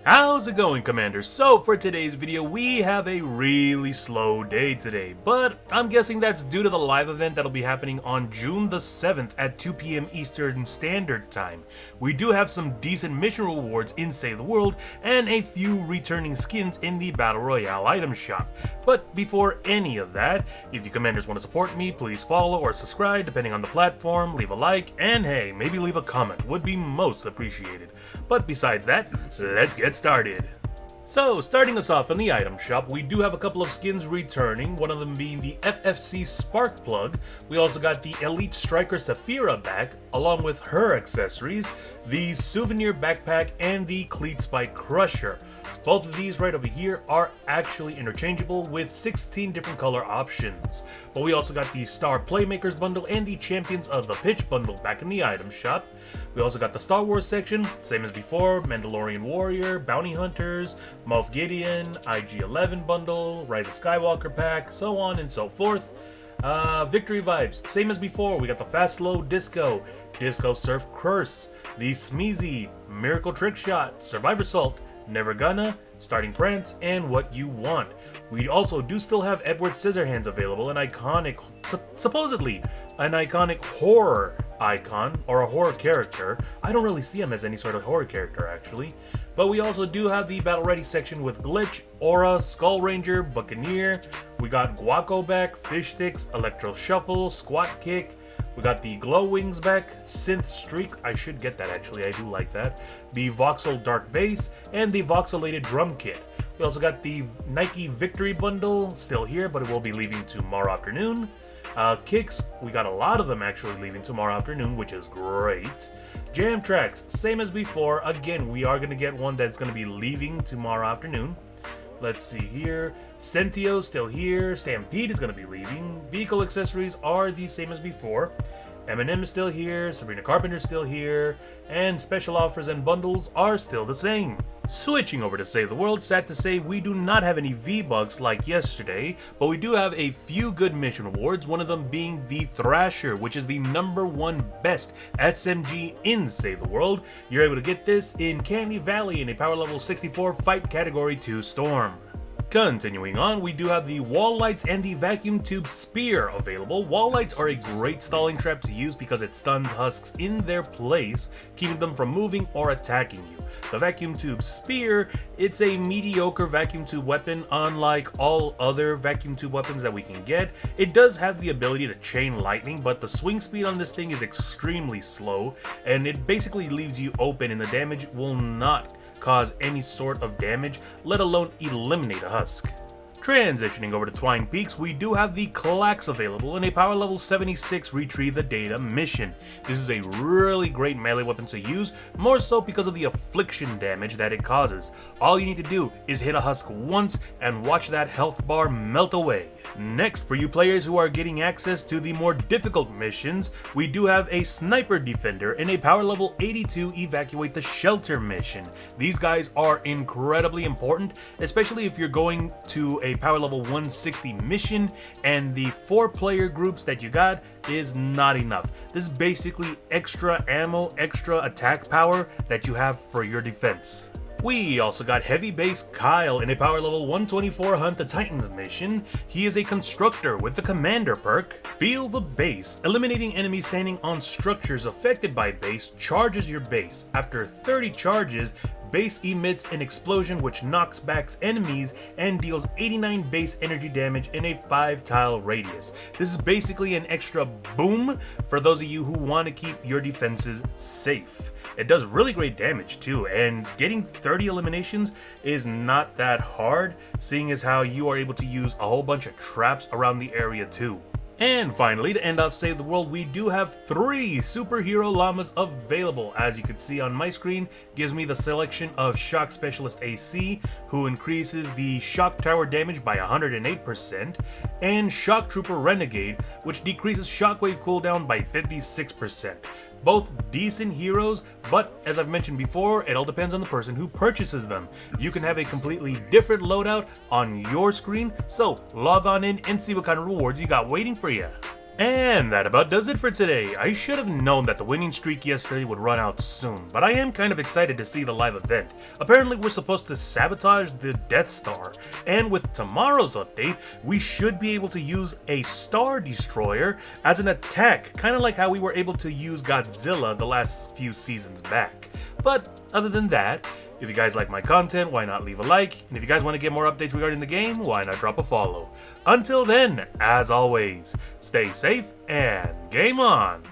How's it going, Commander? So for today's video, we have a really slow day today, but I'm guessing that's due to the live event that'll be happening on June the 7th at 2 p.m. Eastern Standard Time. We do have some decent mission rewards in Save the World and a few returning skins in the Battle Royale item shop. But before any of that, if you Commanders want to support me, please follow or subscribe depending on the platform, leave a like, and hey, maybe leave a comment, would be most appreciated. But besides that, let's get started. So, starting us off in the item shop, we do have a couple of skins returning, one of them being the FFC Spark Plug. We also got the Elite Striker Saphira back, along with her accessories, the Souvenir Backpack, and the Cleat Spike Crusher. Both of these right over here are actually interchangeable with 16 different color options. But we also got the Star Playmakers bundle and the Champions of the Pitch bundle back in the item shop. We also got the Star Wars section, same as before, Mandalorian Warrior, Bounty Hunters, Moff Gideon, IG-11 bundle, Rise of Skywalker pack, so on and so forth. Victory vibes, same as before, we got the Fast Slow Disco, Disco Surf Curse, the Smeezy, Miracle Trick Shot, Survivor Salt, Never Gonna, Starting Prance, and What You Want. We also do still have Edward Scissorhands available, an iconic, supposedly an iconic horror icon, or a horror character. I don't really see him as any sort of horror character actually. But we also do have the Battle Ready section with Glitch, Aura, Skull Ranger, Buccaneer. We got Guaco back, Fish Sticks, Electro Shuffle, Squat Kick. We got the Glow Wings back, Synth Streak, I should get that actually, I do like that. The Voxel Dark Bass, and the Voxelated Drum Kit. We also got the Nike Victory Bundle, still here, but it will be leaving tomorrow afternoon. Kicks, we got a lot of them actually leaving tomorrow afternoon, which is great. Jam Tracks, same as before, again, we are going to get one that's going to be leaving tomorrow afternoon. Let's see here. Sentio still here. Stampede is going to be leaving. Vehicle accessories are the same as before. Eminem is still here. Sabrina Carpenter is still here. And special offers and bundles are still the same. Switching over to Save the World, sad to say we do not have any V-Bucks like yesterday, but we do have a few good mission rewards, one of them being the Thrasher, which is the #1 best SMG in Save the World. You're able to get this in Candy Valley in a power level 64 fight category 2 storm. Continuing on, we do have the Wall Lights and the Vacuum Tube Spear available. Wall Lights are a great stalling trap to use because it stuns husks in their place, keeping them from moving or attacking you. The Vacuum Tube Spear, it's a mediocre vacuum tube weapon unlike all other vacuum tube weapons that we can get. It does have the ability to chain lightning, but the swing speed on this thing is extremely slow, and it basically leaves you open and the damage will not cause any sort of damage, let alone eliminate a husk. Transitioning over to Twine Peaks, we do have the Klax available in a power level 76 Retrieve the Data mission. This is a really great melee weapon to use, more so because of the affliction damage that it causes. All you need to do is hit a husk once and watch that health bar melt away. Next, for you players who are getting access to the more difficult missions, we do have a Sniper Defender in a power level 82 Evacuate the Shelter mission. These guys are incredibly important, especially if you're going to a power level 160 mission and the 4-player groups that you got is not enough. This is basically extra ammo, extra attack power that you have for your defense. We also got Heavy Base Kyle in a power level 124 Hunt the Titans mission. He is a constructor with the Commander perk. Feel the Base. Eliminating enemies standing on structures affected by base charges your base. After 30 charges, base emits an explosion which knocks back enemies and deals 89 base energy damage in a 5-tile radius. This is basically an extra boom for those of you who want to keep your defenses safe. It does really great damage too, and getting 30 eliminations is not that hard, seeing as how you are able to use a whole bunch of traps around the area too. And finally, to end off Save the World, we do have 3 superhero llamas available. As you can see on my screen, gives me the selection of Shock Specialist AC, who increases the shock tower damage by 108%, and Shock Trooper Renegade, which decreases shockwave cooldown by 56%. Both decent heroes, but as I've mentioned before, it all depends on the person who purchases them. You can have a completely different loadout on your screen, so log on in and see what kind of rewards you got waiting for you. And that about does it for today. I should have known that the winning streak yesterday would run out soon, but I am kind of excited to see the live event. Apparently we're supposed to sabotage the Death Star, and with tomorrow's update, we should be able to use a Star Destroyer as an attack, kind of like how we were able to use Godzilla the last few seasons back. But other than that, if you guys like my content, why not leave a like? And if you guys want to get more updates regarding the game, why not drop a follow? Until then, as always, stay safe and game on!